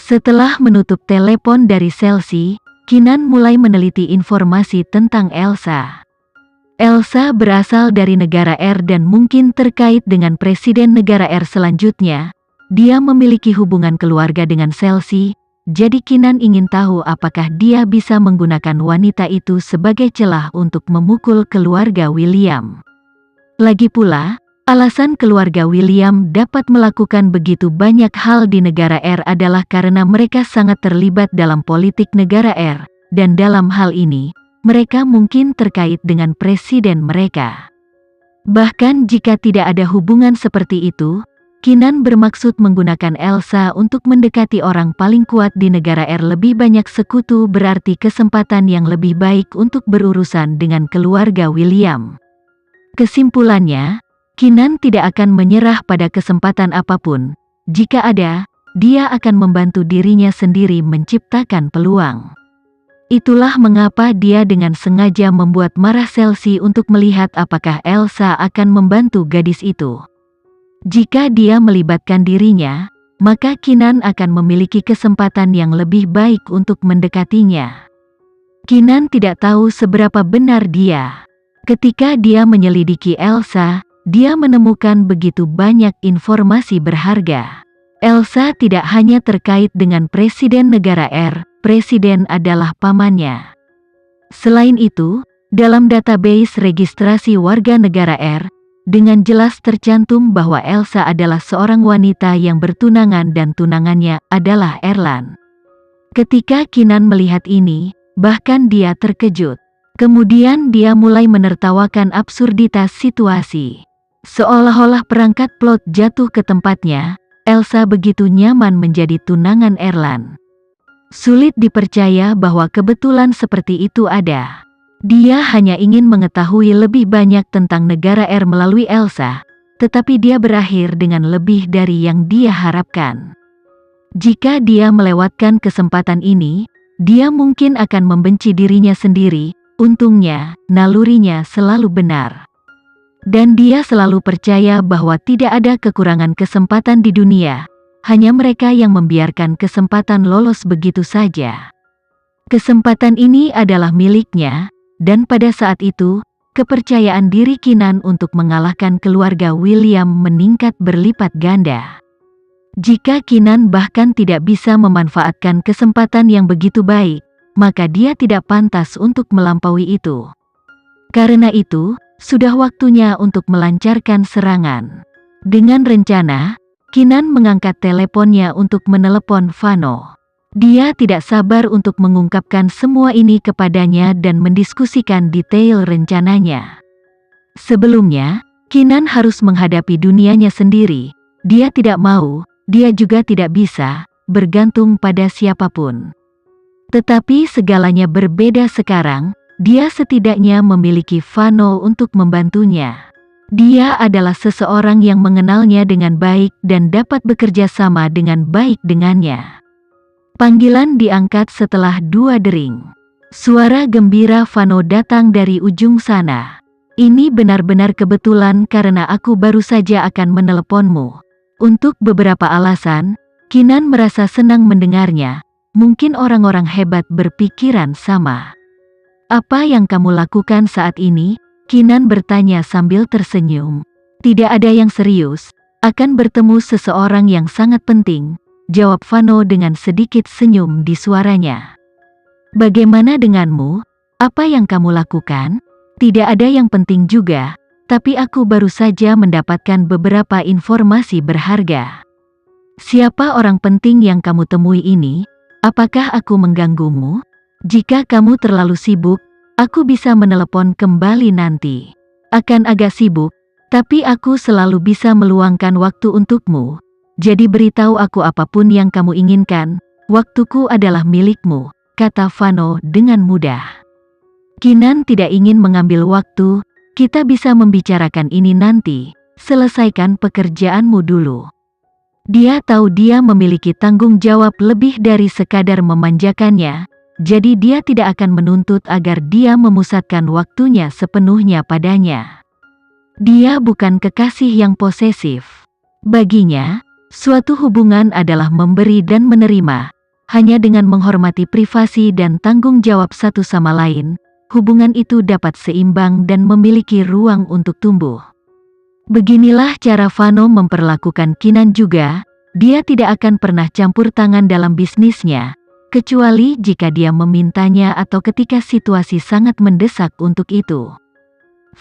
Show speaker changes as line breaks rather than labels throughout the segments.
Setelah menutup telepon dari Chelsea, Keenan mulai meneliti informasi tentang Elsa. Elsa berasal dari negara R dan mungkin terkait dengan presiden negara R selanjutnya. Dia memiliki hubungan keluarga dengan Chelsea, jadi Keenan ingin tahu apakah dia bisa menggunakan wanita itu sebagai celah untuk memukul keluarga William. Lagi pula, alasan keluarga William dapat melakukan begitu banyak hal di negara R adalah karena mereka sangat terlibat dalam politik negara R, dan dalam hal ini, mereka mungkin terkait dengan presiden mereka. Bahkan jika tidak ada hubungan seperti itu, Keenan bermaksud menggunakan Elsa untuk mendekati orang paling kuat di negara R. Lebih banyak sekutu berarti kesempatan yang lebih baik untuk berurusan dengan keluarga William. Kesimpulannya, Keenan tidak akan menyerah pada kesempatan apapun. Jika ada, dia akan membantu dirinya sendiri menciptakan peluang. Itulah mengapa dia dengan sengaja membuat marah Chelsea untuk melihat apakah Elsa akan membantu gadis itu. Jika dia melibatkan dirinya, maka Keenan akan memiliki kesempatan yang lebih baik untuk mendekatinya. Keenan tidak tahu seberapa benar dia. Ketika dia menyelidiki Elsa, dia menemukan begitu banyak informasi berharga. Elsa tidak hanya terkait dengan presiden negara R, presiden adalah pamannya. Selain itu, dalam database registrasi warga negara R, dengan jelas tercantum bahwa Elsa adalah seorang wanita yang bertunangan dan tunangannya adalah Erland. Ketika Keenan melihat ini, bahkan dia terkejut. Kemudian dia mulai menertawakan absurditas situasi. Seolah-olah perangkat plot jatuh ke tempatnya, Elsa begitu nyaman menjadi tunangan Erland. Sulit dipercaya bahwa kebetulan seperti itu ada. Dia hanya ingin mengetahui lebih banyak tentang negara R melalui Elsa, tetapi dia berakhir dengan lebih dari yang dia harapkan. Jika dia melewatkan kesempatan ini, dia mungkin akan membenci dirinya sendiri. Untungnya, nalurinya selalu benar. Dan dia selalu percaya bahwa tidak ada kekurangan kesempatan di dunia, hanya mereka yang membiarkan kesempatan lolos begitu saja. Kesempatan ini adalah miliknya, dan pada saat itu, kepercayaan diri Keenan untuk mengalahkan keluarga William meningkat berlipat ganda. Jika Keenan bahkan tidak bisa memanfaatkan kesempatan yang begitu baik, maka dia tidak pantas untuk melampaui itu. Karena itu, sudah waktunya untuk melancarkan serangan. Dengan rencana, Keenan mengangkat teleponnya untuk menelepon Vano. Dia tidak sabar untuk mengungkapkan semua ini kepadanya dan mendiskusikan detail rencananya. Sebelumnya, Keenan harus menghadapi dunianya sendiri. Dia tidak mau, dia juga tidak bisa, bergantung pada siapapun. Tetapi segalanya berbeda sekarang, dia setidaknya memiliki Vano untuk membantunya. Dia adalah seseorang yang mengenalnya dengan baik dan dapat bekerja sama dengan baik dengannya. Panggilan diangkat setelah 2 dering. Suara gembira Vano datang dari ujung sana. Ini benar-benar kebetulan karena aku baru saja akan meneleponmu. Untuk beberapa alasan, Keenan merasa senang mendengarnya. Mungkin orang-orang hebat berpikiran sama. Apa yang kamu lakukan saat ini? Keenan bertanya sambil tersenyum. Tidak ada yang serius, akan bertemu seseorang yang sangat penting, jawab Vano dengan sedikit senyum di suaranya. Bagaimana denganmu? Apa yang kamu lakukan? Tidak ada yang penting juga, tapi aku baru saja mendapatkan beberapa informasi berharga. Siapa orang penting yang kamu temui ini? Apakah aku mengganggumu? Jika kamu terlalu sibuk, aku bisa menelepon kembali nanti. Akan agak sibuk, tapi aku selalu bisa meluangkan waktu untukmu. Jadi beritahu aku apapun yang kamu inginkan, waktuku adalah milikmu, kata Vano dengan mudah. Keenan tidak ingin mengambil waktu, kita bisa membicarakan ini nanti, selesaikan pekerjaanmu dulu. Dia tahu dia memiliki tanggung jawab lebih dari sekadar memanjakannya, jadi dia tidak akan menuntut agar dia memusatkan waktunya sepenuhnya padanya. Dia bukan kekasih yang posesif. Baginya, suatu hubungan adalah memberi dan menerima, hanya dengan menghormati privasi dan tanggung jawab satu sama lain, hubungan itu dapat seimbang dan memiliki ruang untuk tumbuh. Beginilah cara Vano memperlakukan Kinan juga, dia tidak akan pernah campur tangan dalam bisnisnya, kecuali jika dia memintanya atau ketika situasi sangat mendesak untuk itu.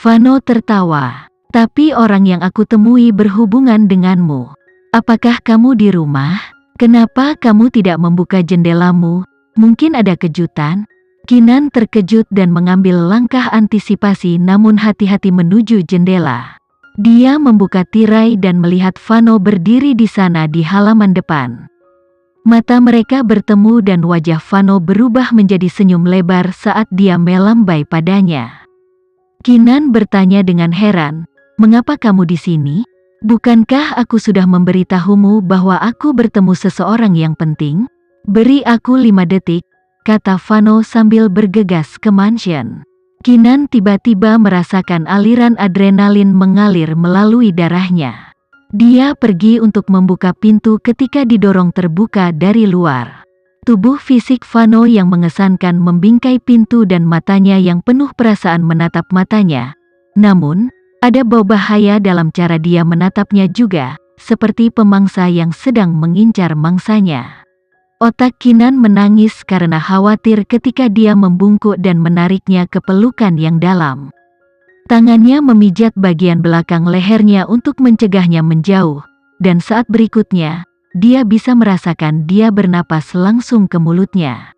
Vano tertawa. Tapi orang yang aku temui berhubungan denganmu. Apakah kamu di rumah? Kenapa kamu tidak membuka jendelamu? Mungkin ada kejutan? Kinan terkejut dan mengambil langkah antisipasi namun hati-hati menuju jendela. Dia membuka tirai dan melihat Vano berdiri di sana di halaman depan. Mata mereka bertemu dan wajah Vano berubah menjadi senyum lebar saat dia melambai padanya. Kinan bertanya dengan heran, "Mengapa kamu di sini? Bukankah aku sudah memberitahumu bahwa aku bertemu seseorang yang penting? Beri aku 5 detik, kata Vano sambil bergegas ke mansion. Kinan tiba-tiba merasakan aliran adrenalin mengalir melalui darahnya. Dia pergi untuk membuka pintu ketika didorong terbuka dari luar. Tubuh fisik Vano yang mengesankan membingkai pintu dan matanya yang penuh perasaan menatap matanya. Namun, ada bau bahaya dalam cara dia menatapnya juga, seperti pemangsa yang sedang mengincar mangsanya. Otak Kinan menangis karena khawatir ketika dia membungkuk dan menariknya ke pelukan yang dalam. Tangannya memijat bagian belakang lehernya untuk mencegahnya menjauh, dan saat berikutnya, dia bisa merasakan dia bernapas langsung ke mulutnya.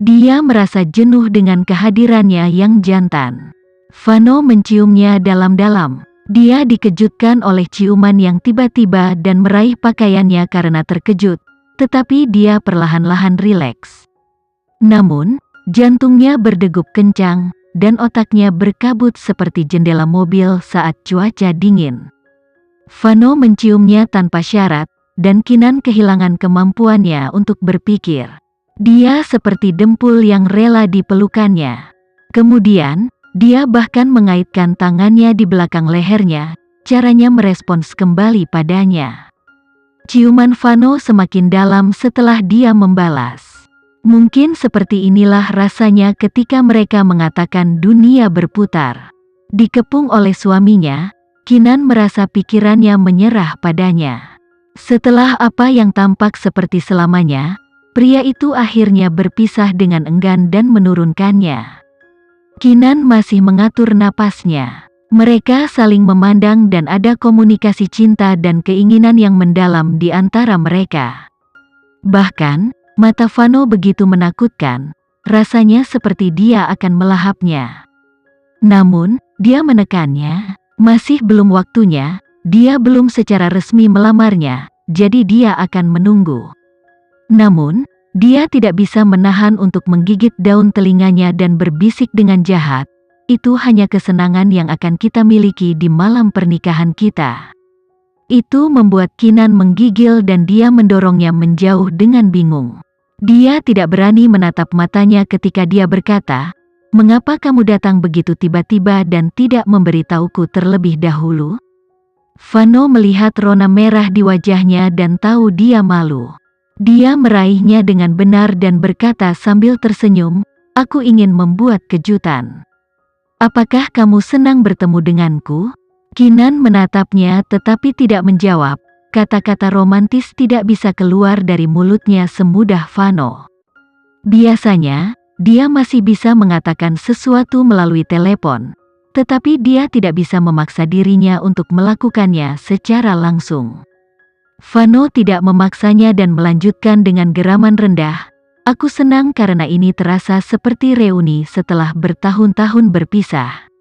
Dia merasa jenuh dengan kehadirannya yang jantan. Vano menciumnya dalam-dalam. Dia dikejutkan oleh ciuman yang tiba-tiba dan meraih pakaiannya karena terkejut, tetapi dia perlahan-lahan rileks. Namun, jantungnya berdegup kencang, dan otaknya berkabut seperti jendela mobil saat cuaca dingin. Vano menciumnya tanpa syarat, dan Kinan kehilangan kemampuannya untuk berpikir. Dia seperti dempul yang rela dipelukannya. Kemudian, dia bahkan mengaitkan tangannya di belakang lehernya, caranya merespons kembali padanya. Ciuman Vano semakin dalam setelah dia membalas. Mungkin seperti inilah rasanya ketika mereka mengatakan dunia berputar. Dikepung oleh suaminya, Kinan merasa pikirannya menyerah padanya. Setelah apa yang tampak seperti selamanya, pria itu akhirnya berpisah dengan enggan dan menurunkannya. Kinan masih mengatur napasnya. Mereka saling memandang dan ada komunikasi cinta dan keinginan yang mendalam di antara mereka. Bahkan, mata Vano begitu menakutkan, rasanya seperti dia akan melahapnya. Namun, dia menekannya, masih belum waktunya, dia belum secara resmi melamarnya, jadi dia akan menunggu. Namun, dia tidak bisa menahan untuk menggigit daun telinganya dan berbisik dengan jahat, "Itu hanya kesenangan yang akan kita miliki di malam pernikahan kita." Itu membuat Kinan menggigil dan dia mendorongnya menjauh dengan bingung. Dia tidak berani menatap matanya ketika dia berkata, "Mengapa kamu datang begitu tiba-tiba dan tidak memberitahuku terlebih dahulu?" Vano melihat rona merah di wajahnya dan tahu dia malu. Dia meraihnya dengan benar dan berkata sambil tersenyum, "Aku ingin membuat kejutan. Apakah kamu senang bertemu denganku?" Kinan menatapnya tetapi tidak menjawab. Kata-kata romantis tidak bisa keluar dari mulutnya semudah Vano. Biasanya, dia masih bisa mengatakan sesuatu melalui telepon, tetapi dia tidak bisa memaksa dirinya untuk melakukannya secara langsung. Vano tidak memaksanya dan melanjutkan dengan geraman rendah, "Aku senang karena ini terasa seperti reuni setelah bertahun-tahun berpisah."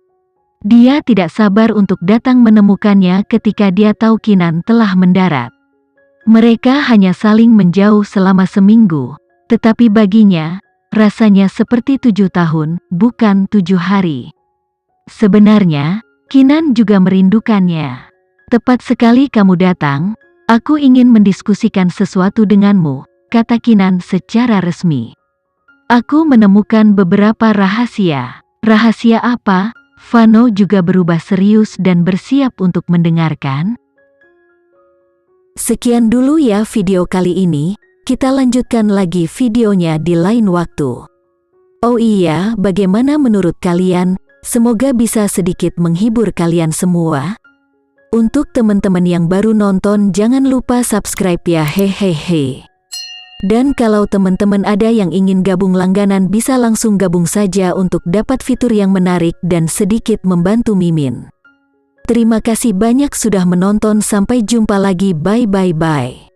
Dia tidak sabar untuk datang menemukannya ketika dia tahu Kinan telah mendarat. Mereka hanya saling menjauh selama seminggu, tetapi baginya, rasanya seperti 7 tahun, bukan 7 hari. Sebenarnya, Kinan juga merindukannya. "Tepat sekali kamu datang. Aku ingin mendiskusikan sesuatu denganmu," kata Kinan secara resmi. "Aku menemukan beberapa rahasia." "Rahasia apa?" Vano juga berubah serius dan bersiap untuk mendengarkan. Sekian dulu ya video kali ini. kita lanjutkan lagi videonya di lain waktu. Oh iya, bagaimana menurut kalian? Semoga bisa sedikit menghibur kalian semua. Untuk teman-teman yang baru nonton, jangan lupa subscribe ya, hehehe. Dan kalau teman-teman ada yang ingin gabung langganan, bisa langsung gabung saja untuk dapat fitur yang menarik dan sedikit membantu Mimin. Terima kasih banyak sudah menonton, sampai jumpa lagi, bye.